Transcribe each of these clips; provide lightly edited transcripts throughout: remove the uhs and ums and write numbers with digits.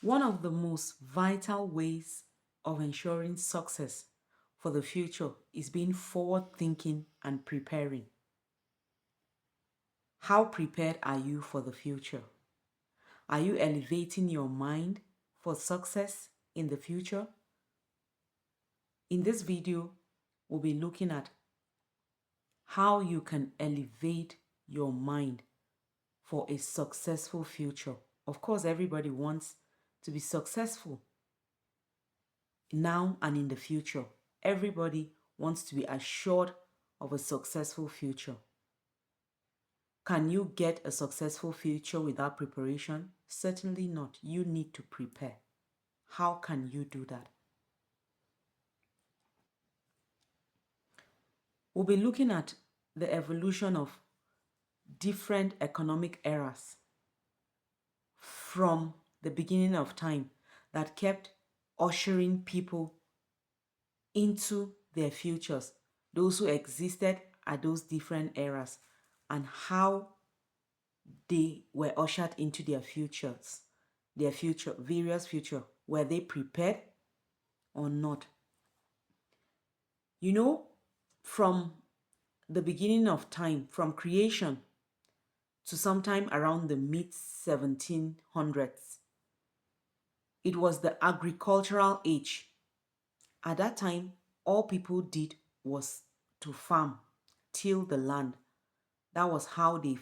One of the most vital ways of ensuring success for the future is being forward thinking and preparing. How prepared are you for the future? Are you elevating your mind for success in the future? In this video, we'll be looking at how you can elevate your mind for a successful future. Of course, everybody wants to be successful now and in the future. Everybody wants to be assured of a successful future. Can you get a successful future without preparation? Certainly not. You need to prepare. How can you do that? We'll be looking at the evolution of different economic eras from the beginning of time that kept ushering people into their futures, those who existed at those different eras, and how they were ushered into their futures, their future, various future. Were they prepared or not? You know, from the beginning of time, from creation to sometime around the mid 1700s, it was the agricultural age. At that time, all people did was to farm, till the land. That was how they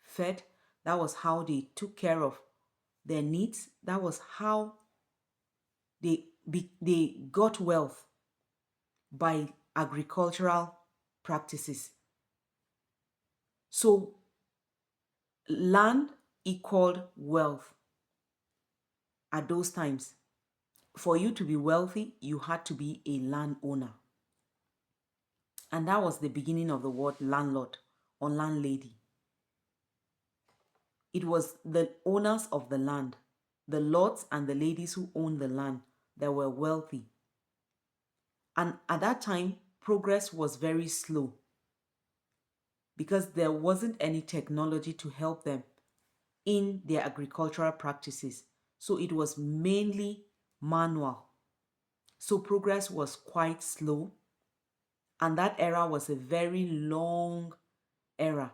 fed. That was how they took care of their needs. That was how they got wealth, by agricultural practices. So land equaled wealth at those times. For you to be wealthy, you had to be a landowner. And that was the beginning of the word landlord or landlady. It was the owners of the land, the lords and the ladies who owned the land, that were wealthy. And at that time, progress was very slow because there wasn't any technology to help them in their agricultural practices. So it was mainly manual. So progress was quite slow. And that era was a very long era.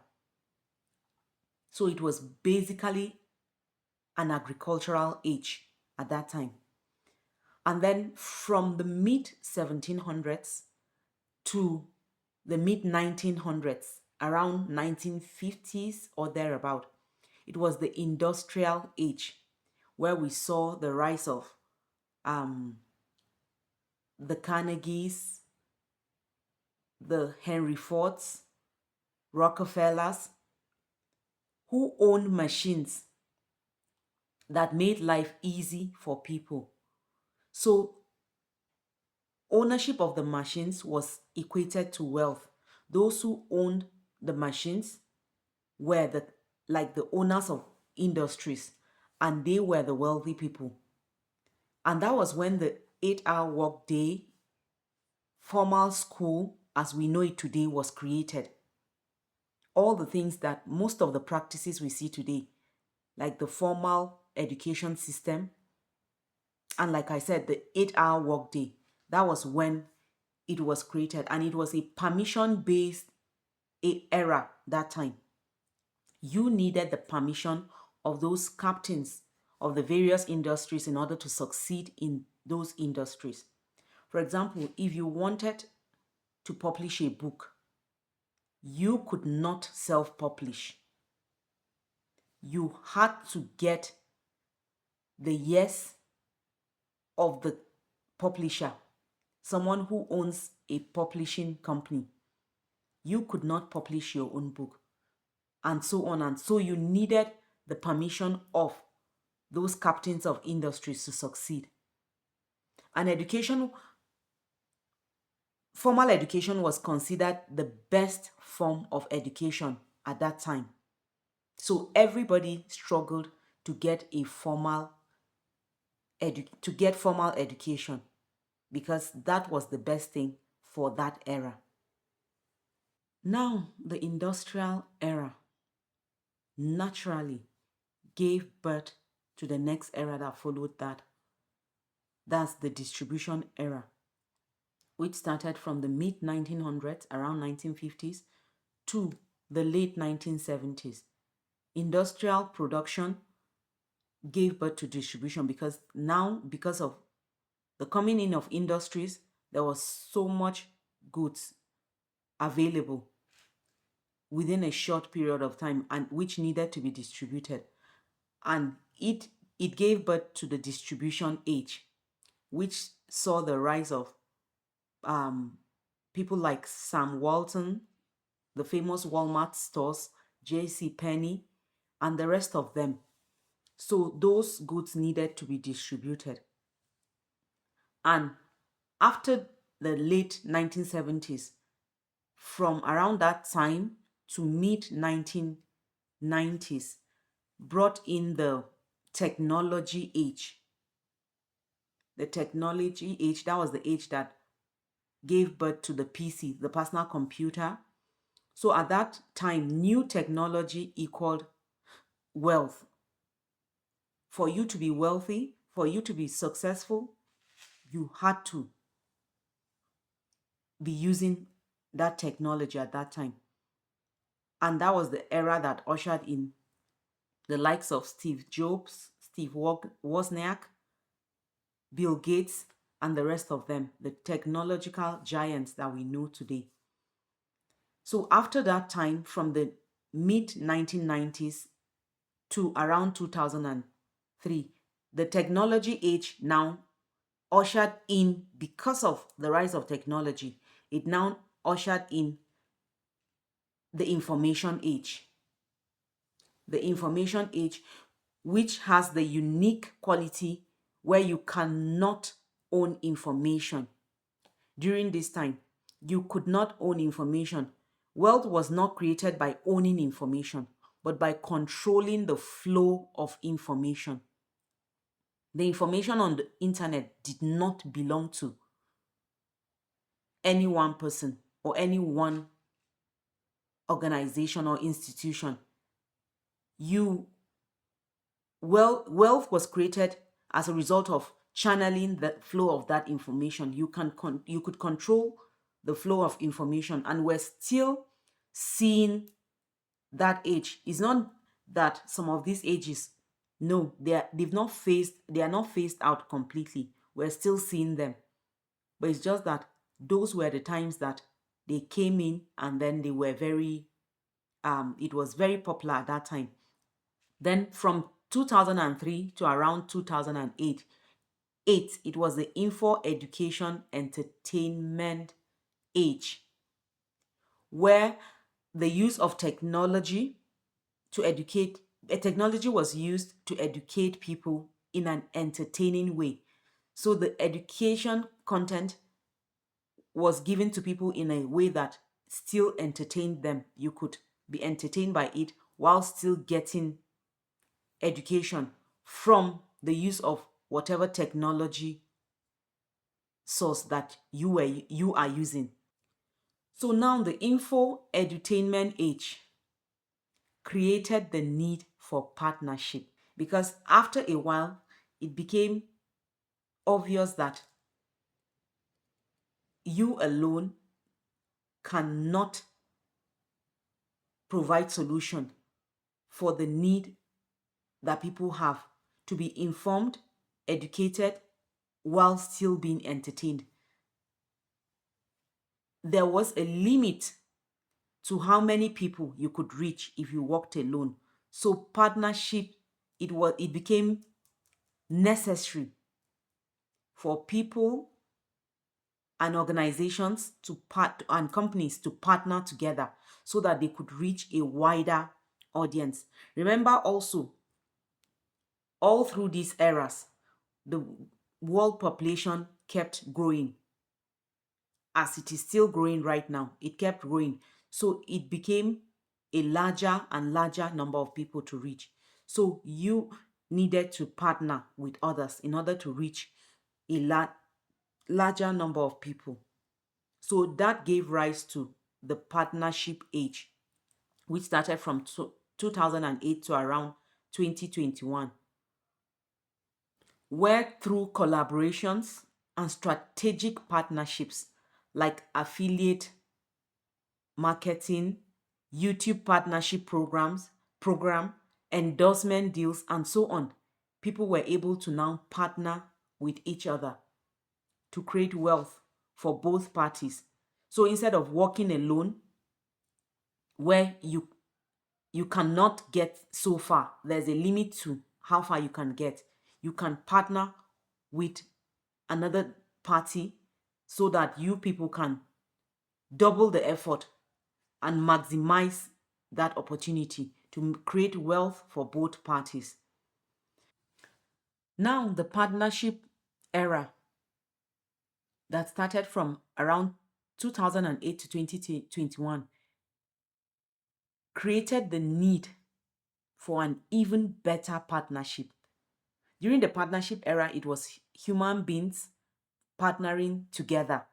So it was basically an agricultural age at that time. And then from the mid 1700s to the mid 1900s, around 1950s or thereabout, it was the industrial age, where we saw the rise of the Carnegies, the Henry Fords, Rockefellers, who owned machines that made life easy for people. So ownership of the machines was equated to wealth. Those who owned the machines were the owners of industries, and they were the wealthy people. And that was when the 8-hour work day, formal school as we know it today, was created. All the things that most of the practices we see today, like the formal education system, and like I said, the 8-hour work day, that was when it was created. And it was a permission-based era that time. You needed the permission of those captains of the various industries in order to succeed in those industries. For example, if you wanted to publish a book, you could not self-publish. You had to get the yes of the publisher, someone who owns a publishing company. You could not publish your own book, and so on. And so you needed the permission of those captains of industries to succeed. And formal education was considered the best form of education at that time. So everybody struggled to get formal education, because that was the best thing for that era. Now, the industrial era naturally gave birth to the next era that followed that. That's the distribution era, which started from the mid 1900s, around 1950s, to the late 1970s. Industrial production gave birth to distribution because now, because of the coming in of industries, there was so much goods available within a short period of time, and which needed to be distributed. And it gave birth to the distribution age, which saw the rise of people like Sam Walton, the famous Walmart stores, J.C. Penney, and the rest of them. So those goods needed to be distributed. And after the late 1970s, from around that time to mid 1990s, brought in the technology age. The technology age, that was the age that gave birth to the PC, the personal computer. So at that time, new technology equaled wealth. For you to be wealthy, for you to be successful, you had to be using that technology at that time. And that was the era that ushered in the likes of Steve Jobs, Steve Wozniak, Bill Gates, and the rest of them, the technological giants that we know today. So after that time, from the mid 1990s to around 2003, the technology age now ushered in, because of the rise of technology, it now ushered in the information age. The information age, which has the unique quality where you cannot own information. During this time, you could not own information. Wealth was not created by owning information, but by controlling the flow of information. The information on the internet did not belong to any one person or any one organization or institution. Wealth was created as a result of channeling the flow of that information. You could control the flow of information, and we're still seeing that age. It's not that some of these ages, no, they are not phased out completely. We're still seeing them, but it's just that those were the times that they came in, and then they were very it was very popular at that time. Then from 2003 to around 2008, it was the info education entertainment age, where the use of technology technology was used to educate people in an entertaining way. So the education content was given to people in a way that still entertained them. You could be entertained by it while still getting education from the use of whatever technology source that you are using. So now the info edutainment age created the need for partnership, because after a while it became obvious that you alone cannot provide solution for the need that people have to be informed, educated, while still being entertained. There was a limit to how many people you could reach if you worked alone. So partnership, it became necessary for people and organizations and companies to partner together so that they could reach a wider audience. Remember also, all through these eras, the world population kept growing, as it is still growing right now. It kept growing. So it became a larger and larger number of people to reach. So you needed to partner with others in order to reach a larger number of people. So that gave rise to the partnership age, which started from 2008 to around 2021. where through collaborations and strategic partnerships like affiliate marketing, YouTube partnership program, endorsement deals, and so on, people were able to now partner with each other to create wealth for both parties. So instead of working alone, where you cannot get so far, there's a limit to how far you can get. You can partner with another party so that you people can double the effort and maximize that opportunity to create wealth for both parties. Now, the partnership era that started from around 2008 to 2021 created the need for an even better partnership. During the partnership era, it was human beings partnering together,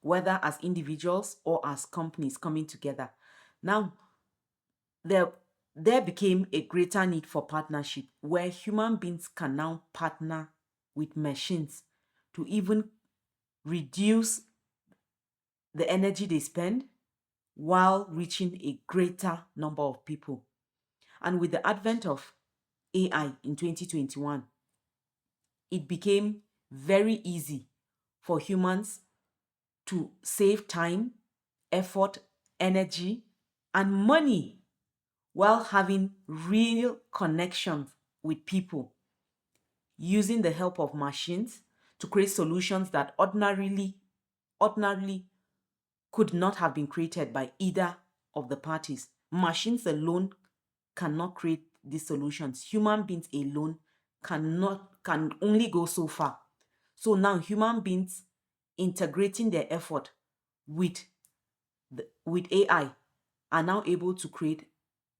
whether as individuals or as companies coming together. Now, there became a greater need for partnership where human beings can now partner with machines to even reduce the energy they spend while reaching a greater number of people. And with the advent of AI in 2021, it became very easy for humans to save time, effort, energy, and money while having real connections with people, using the help of machines to create solutions that ordinarily could not have been created by either of the parties. Machines alone cannot create these solutions. Human beings alone can only go so far. So now human beings integrating their effort with with AI are now able to create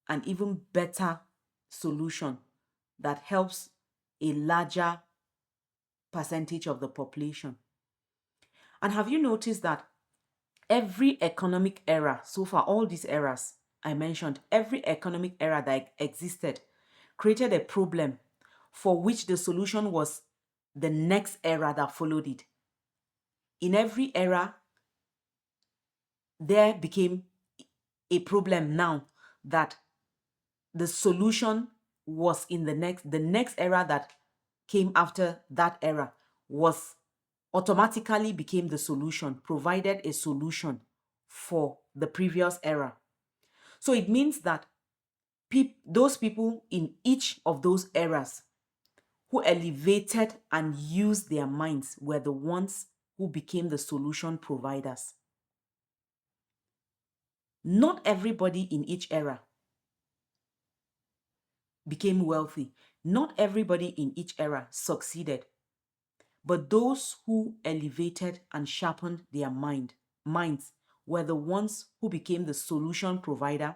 an even better solution that helps a larger percentage of the population. And have you noticed that every economic era, so far, all these eras I mentioned, every economic era that existed created a problem for which the solution was the next era that followed it. In every era, there became a problem now that the solution was in the next era that came after that era was automatically became the solution, provided a solution for the previous era. So it means that those people in each of those eras who elevated and used their minds were the ones who became the solution providers. Not everybody in each era became wealthy. Not everybody in each era succeeded. But those who elevated and sharpened their minds were the ones who became the solution provider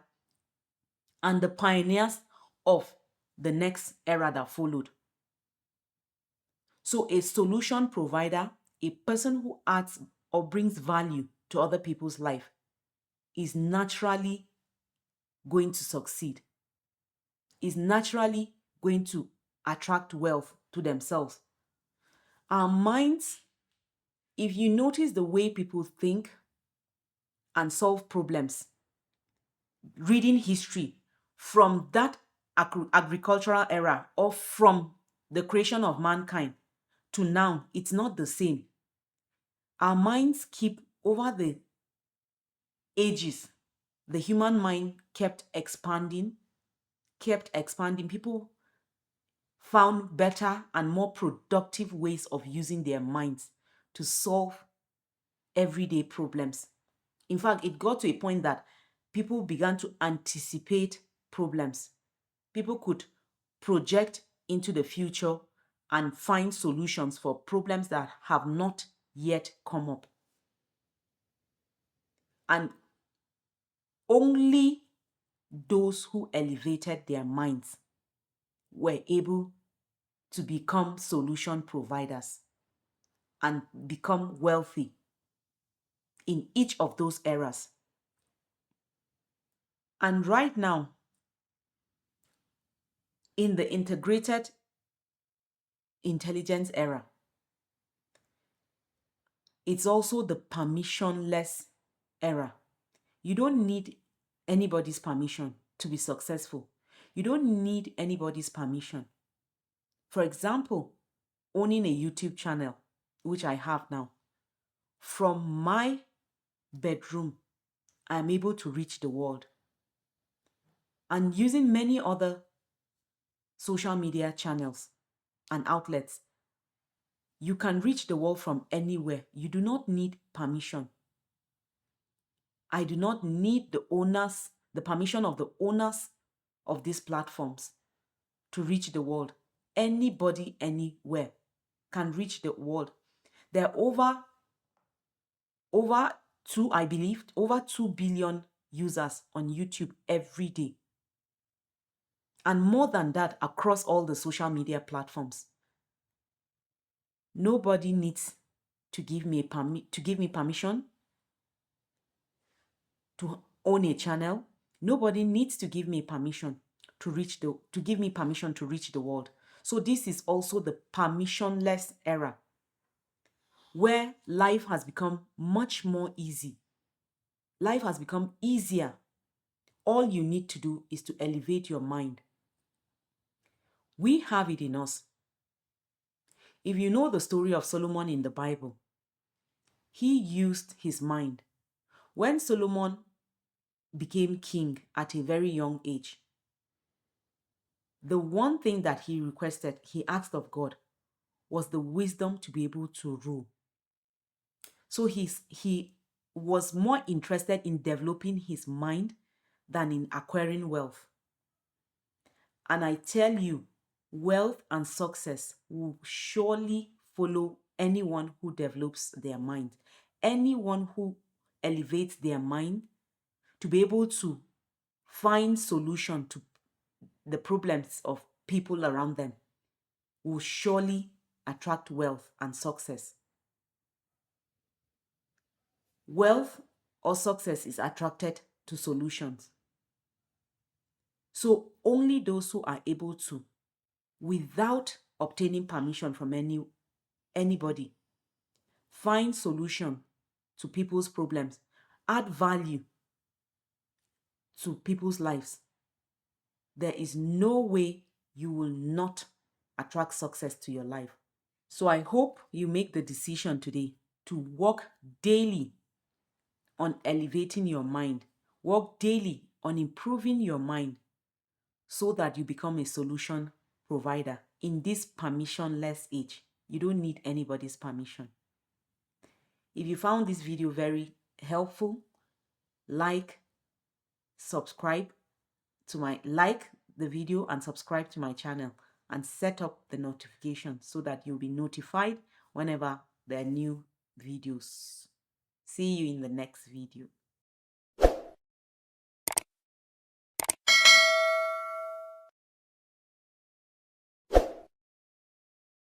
and the pioneers of the next era that followed. So a solution provider, a person who adds or brings value to other people's life, is naturally going to succeed, is naturally going to attract wealth to themselves. Our minds, if you notice the way people think and solve problems, reading history from that agricultural era or from the creation of mankind to now, it's not the same. Our minds keep, over the ages, the human mind kept expanding. People found better and more productive ways of using their minds to solve everyday problems. In fact, it got to a point that people began to anticipate problems. People could project into the future and find solutions for problems that have not yet come up. And only those who elevated their minds were able to become solution providers and become wealthy in each of those eras. And right now, in the integrated intelligence era. It's also the permissionless era. You don't need anybody's permission to be successful. You don't need anybody's permission. For example, owning a YouTube channel, which I have now, from my bedroom, I'm able to reach the world. And using many other social media channels and outlets, you can reach the world from anywhere. You do not need permission. I do not need the permission of the owners of these platforms to reach the world. Anybody, anywhere can reach the world. There are over 2 billion users on YouTube every day. And more than that across all the social media platforms. Nobody needs to give me permission to own a channel. Nobody needs to give me permission to give me permission to reach the world. So this is also the permissionless era, where life has become much more easy. Life has become easier. All you need to do is to elevate your mind. We have it in us. If you know the story of Solomon in the Bible, he used his mind. When Solomon became king at a very young age, the one thing that he asked of God, was the wisdom to be able to rule. So he was more interested in developing his mind than in acquiring wealth. And I tell you, wealth and success will surely follow anyone who develops their mind. Anyone who elevates their mind to be able to find solution to the problems of people around them will surely attract wealth and success. Wealth or success is attracted to solutions. So only those who are able to, without obtaining permission from anybody, find solution to people's problems, add value to people's lives, there is no way you will not attract success to your life. So I hope you make the decision today to work daily on elevating your mind. Work daily on improving your mind so that you become a solution provider in this permissionless age. You don't need anybody's permission. If you found this video very helpful, like the video and subscribe to my channel and set up the notification so that you'll be notified whenever there are new videos. See you in the next video.